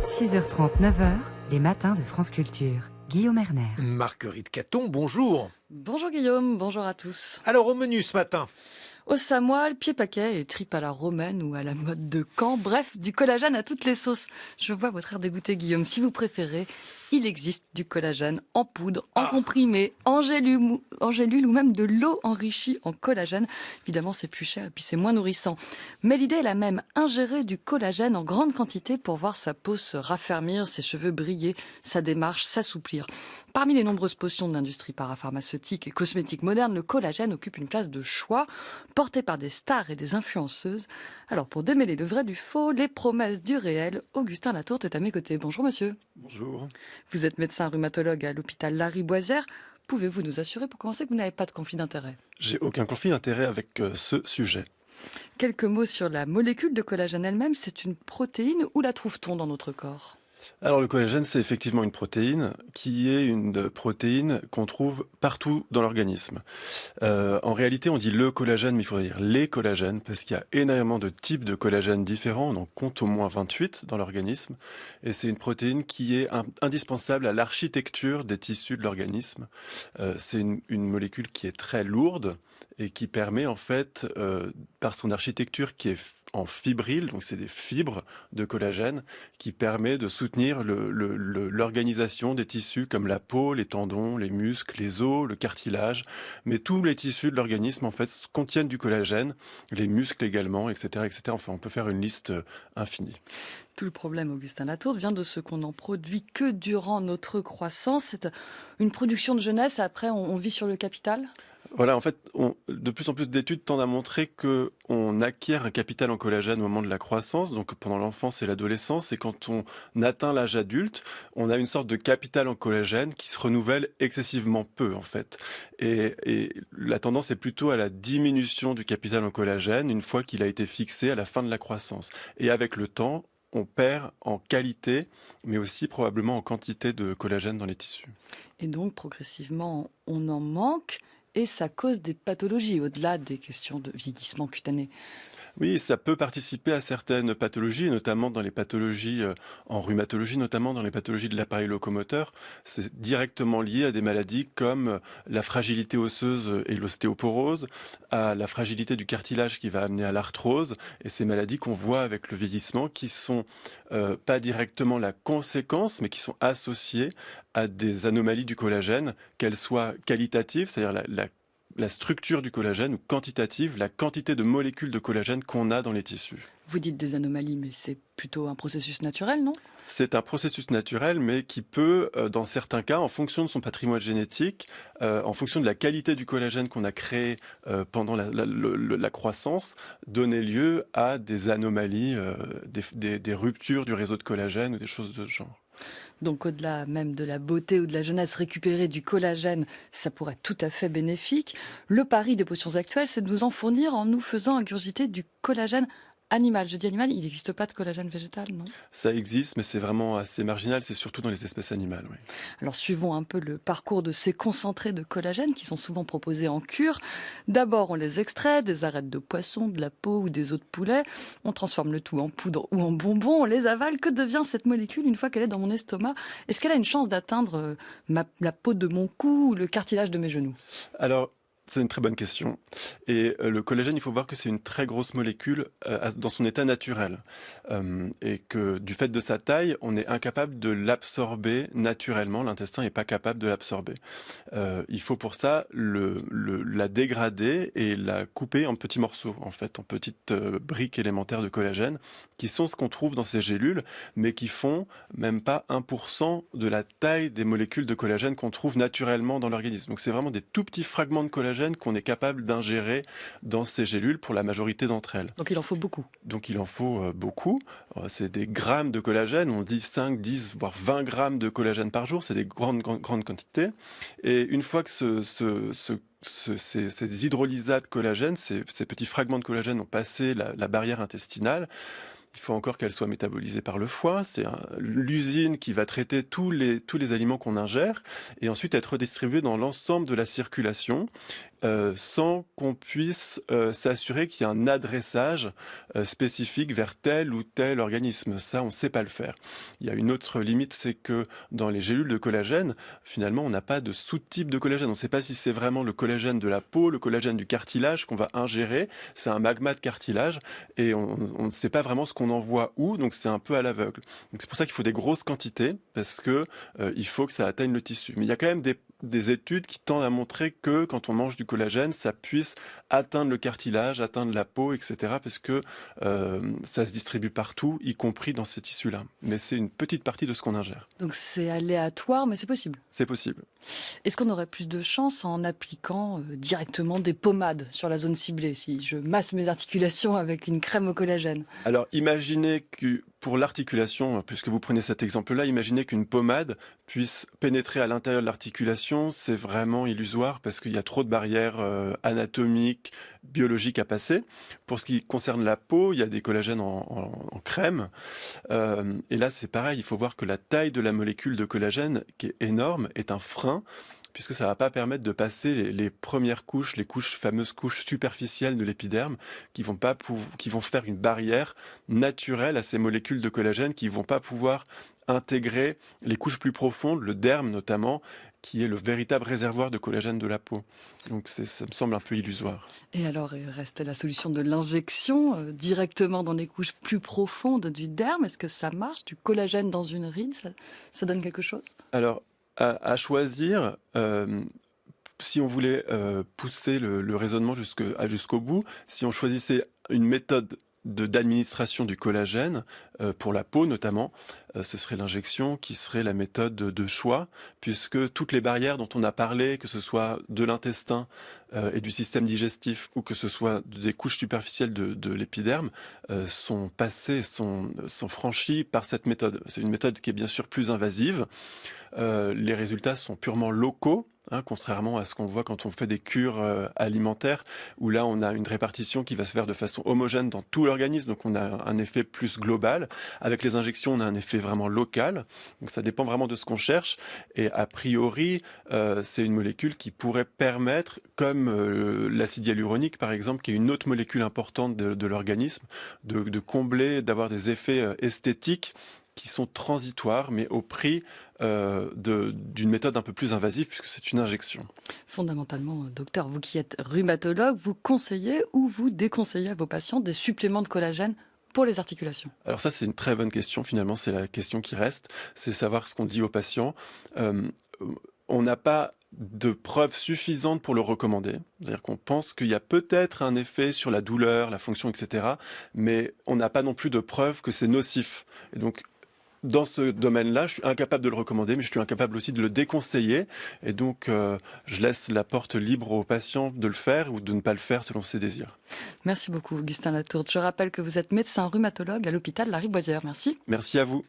6h30, 9h, les matins de France Culture. Guillaume Erner. Marguerite Caton, bonjour. Bonjour Guillaume, bonjour à tous. Alors au menu ce matin. Au samoil, pied paquet et tripes à la romaine ou à la mode de Caen. Bref, du collagène à toutes les sauces. Je vois votre air dégoûté Guillaume. Si vous préférez, il existe du collagène en poudre, en comprimé, en gélule ou même de l'eau enrichie en collagène. Évidemment, c'est plus cher et puis c'est moins nourrissant. Mais l'idée est la même, ingérer du collagène en grande quantité pour voir sa peau se raffermir, ses cheveux briller, sa démarche s'assouplir. Parmi les nombreuses potions de l'industrie parapharmaceutique et cosmétique moderne, le collagène occupe une place de choix, porté par des stars et des influenceuses. Alors, pour démêler le vrai du faux, les promesses du réel, Augustin Latourte est à mes côtés. Bonjour monsieur. Bonjour. Vous êtes médecin rhumatologue à l'hôpital Lariboisière. Pouvez-vous nous assurer pour commencer que vous n'avez pas de conflit d'intérêt ? J'ai aucun conflit d'intérêt avec ce sujet. Quelques mots sur la molécule de collagène elle-même. C'est une protéine. Où la trouve-t-on dans notre corps ? Alors le collagène, c'est effectivement une protéine qui est une protéine qu'on trouve partout dans l'organisme. En réalité, on dit le collagène, mais il faudrait dire les collagènes, parce qu'il y a énormément de types de collagène différents. On en compte au moins 28 dans l'organisme. Et c'est une protéine qui est indispensable à l'architecture des tissus de l'organisme. C'est une molécule qui est très lourde et qui permet en fait, par son architecture qui est en fibrille, donc c'est des fibres de collagène, qui permet de soutenir l'organisation des tissus comme la peau, les tendons, les muscles, les os, le cartilage. Mais tous les tissus de l'organisme en fait contiennent du collagène, les muscles également, etc., etc. Enfin, on peut faire une liste infinie. Tout le problème, Augustin Latourte, vient de ce qu'on n'en produit que durant notre croissance. C'est une production de jeunesse, après on vit sur le capital ? Voilà, en fait, de plus en plus d'études tendent à montrer qu'on acquiert un capital en collagène au moment de la croissance, donc pendant l'enfance et l'adolescence, et quand on atteint l'âge adulte, on a une sorte de capital en collagène qui se renouvelle excessivement peu, en fait. Et la tendance est plutôt à la diminution du capital en collagène une fois qu'il a été fixé à la fin de la croissance. Et avec le temps, on perd en qualité, mais aussi probablement en quantité de collagène dans les tissus. Et donc, progressivement, on en manque. Et ça cause des pathologies, au-delà des questions de vieillissement cutané. Oui, ça peut participer à certaines pathologies, notamment dans les pathologies en rhumatologie, notamment dans les pathologies de l'appareil locomoteur. C'est directement lié à des maladies comme la fragilité osseuse et l'ostéoporose, à la fragilité du cartilage qui va amener à l'arthrose, et ces maladies qu'on voit avec le vieillissement qui sont pas directement la conséquence, mais qui sont associées à des anomalies du collagène, qu'elles soient qualitatives, c'est-à-dire la structure du collagène, ou quantitative, la quantité de molécules de collagène qu'on a dans les tissus. Vous dites des anomalies, mais c'est plutôt un processus naturel, non ? C'est un processus naturel, mais qui peut, dans certains cas, en fonction de son patrimoine génétique, en fonction de la qualité du collagène qu'on a créé pendant la croissance, donner lieu à des anomalies, des ruptures du réseau de collagène ou des choses de ce genre. Donc au-delà même de la beauté ou de la jeunesse, récupérer du collagène, ça pourrait être tout à fait bénéfique. Le pari des potions actuelles, c'est de nous en fournir en nous faisant ingurgiter du collagène animal. Je dis animal, il n'existe pas de collagène végétal, non ? Ça existe, mais c'est vraiment assez marginal, c'est surtout dans les espèces animales. Oui. Alors suivons un peu le parcours de ces concentrés de collagène qui sont souvent proposés en cure. D'abord, on les extrait des arêtes de poisson, de la peau ou des os de poulet. On transforme le tout en poudre ou en bonbons, on les avale. Que devient cette molécule une fois qu'elle est dans mon estomac ? Est-ce qu'elle a une chance d'atteindre la peau de mon cou ou le cartilage de mes genoux ? Alors, c'est une très bonne question. Et le collagène, il faut voir que c'est une très grosse molécule dans son état naturel. Et que du fait de sa taille, on est incapable de l'absorber naturellement. L'intestin n'est pas capable de l'absorber. Il faut pour ça la dégrader et la couper en petits morceaux, en fait, en petites briques élémentaires de collagène, qui sont ce qu'on trouve dans ces gélules, mais qui font même pas 1% de la taille des molécules de collagène qu'on trouve naturellement dans l'organisme. Donc c'est vraiment des tout petits fragments de collagène qu'on est capable d'ingérer dans ces gélules pour la majorité d'entre elles. Donc il en faut beaucoup. Donc il en faut beaucoup. C'est des grammes de collagène, on dit 5, 10, voire 20 grammes de collagène par jour, c'est des grandes quantités. Et une fois que ces hydrolysats de collagène, ces petits fragments de collagène ont passé la barrière intestinale, il faut encore qu'elle soit métabolisée par le foie. C'est l'usine qui va traiter tous les aliments qu'on ingère et ensuite être redistribuée dans l'ensemble de la circulation sans qu'on puisse s'assurer qu'il y a un adressage spécifique vers tel ou tel organisme. Ça, on ne sait pas le faire. Il y a une autre limite, c'est que dans les gélules de collagène, finalement, on n'a pas de sous-type de collagène. On ne sait pas si c'est vraiment le collagène de la peau, le collagène du cartilage qu'on va ingérer. C'est un magma de cartilage et on ne sait pas vraiment ce qu'on envoie où, donc c'est un peu à l'aveugle. Donc c'est pour ça qu'il faut des grosses quantités parce que il faut que ça atteigne le tissu. Mais il y a quand même des études qui tendent à montrer que quand on mange du collagène, ça puisse atteindre le cartilage, atteindre la peau, etc. parce que ça se distribue partout, y compris dans ces tissus-là. Mais c'est une petite partie de ce qu'on ingère. Donc c'est aléatoire, mais c'est possible. C'est possible. Est-ce qu'on aurait plus de chance en appliquant directement des pommades sur la zone ciblée, si je masse mes articulations avec une crème au collagène? Alors imaginez que pour l'articulation, puisque vous prenez cet exemple-là, imaginez qu'une pommade puisse pénétrer à l'intérieur de l'articulation, c'est vraiment illusoire parce qu'il y a trop de barrières anatomiques, biologiques à passer. Pour ce qui concerne la peau, il y a des collagènes en crème. Et là, c'est pareil, il faut voir que la taille de la molécule de collagène, qui est énorme, est un frein, puisque ça ne va pas permettre de passer les premières couches, les fameuses couches superficielles de l'épiderme, qui vont faire une barrière naturelle à ces molécules de collagène, qui ne vont pas pouvoir intégrer les couches plus profondes, le derme notamment, qui est le véritable réservoir de collagène de la peau. Donc ça me semble un peu illusoire. Et alors, il reste la solution de l'injection directement dans les couches plus profondes du derme. Est-ce que ça marche? Du collagène dans une ride, ça donne quelque chose? Alors, à choisir, si on voulait pousser le raisonnement jusqu'au bout, si on choisissait une méthode d'administration du collagène, pour la peau notamment, ce serait l'injection qui serait la méthode de choix, puisque toutes les barrières dont on a parlé, que ce soit de l'intestin et du système digestif, ou que ce soit des couches superficielles de l'épiderme, sont passées, sont franchies par cette méthode. C'est une méthode qui est bien sûr plus invasive. Les résultats sont purement locaux, contrairement à ce qu'on voit quand on fait des cures alimentaires, où là on a une répartition qui va se faire de façon homogène dans tout l'organisme, donc on a un effet plus global. Avec les injections, on a un effet vraiment local, donc ça dépend vraiment de ce qu'on cherche, et a priori, c'est une molécule qui pourrait permettre, comme l'acide hyaluronique par exemple, qui est une autre molécule importante de l'organisme, de combler, d'avoir des effets esthétiques qui sont transitoires, mais au prix d'une méthode un peu plus invasive, puisque c'est une injection. Fondamentalement, docteur, vous qui êtes rhumatologue, vous conseillez ou vous déconseillez à vos patients des suppléments de collagène pour les articulations? Alors ça, c'est une très bonne question. Finalement, c'est la question qui reste. C'est savoir ce qu'on dit aux patients. On n'a pas de preuves suffisantes pour le recommander. C'est-à-dire qu'on pense qu'il y a peut-être un effet sur la douleur, la fonction, etc. Mais on n'a pas non plus de preuves que c'est nocif. Et donc, dans ce domaine-là, je suis incapable de le recommander, mais je suis incapable aussi de le déconseiller. Et donc, je laisse la porte libre aux patients de le faire ou de ne pas le faire selon ses désirs. Merci beaucoup, Augustin Latourde. Je rappelle que vous êtes médecin rhumatologue à l'hôpital Lariboisière. Merci. Merci à vous.